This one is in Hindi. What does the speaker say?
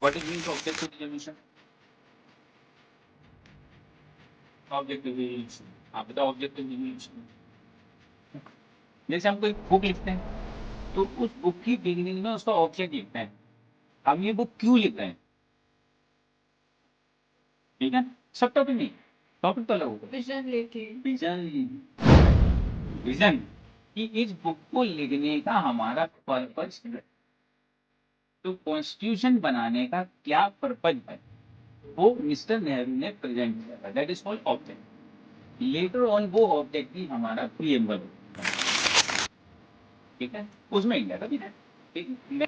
What is means objective resolution? Objective resolution, आप बताओ ऑब्जेक्टिव रिजोल्यूशन। जैसे हम कोई बुक लिखते हैं तो उस बुक की बिगिनिंग में उसका ऑब्जेक्ट लिखते हैं, हम ये बुक क्यों लिख रहे हैं, ठीक है। सब टॉपिक नहीं, टॉपिक तो अलग होगा। विजन लेके विजन, विजन कि इस बुक को लिखने का हमारा पर्पज है, तो कॉन्स्टिट्यूशन बनाने का क्या पर्पज है वो मिस्टर नेहरू ने प्रेजेंट किया, that is called object. Later on वो ऑब्जेक्ट ही हमारा प्रीएम्बल, ठीक है, उसमें इंडिया का भी है, ठीक है।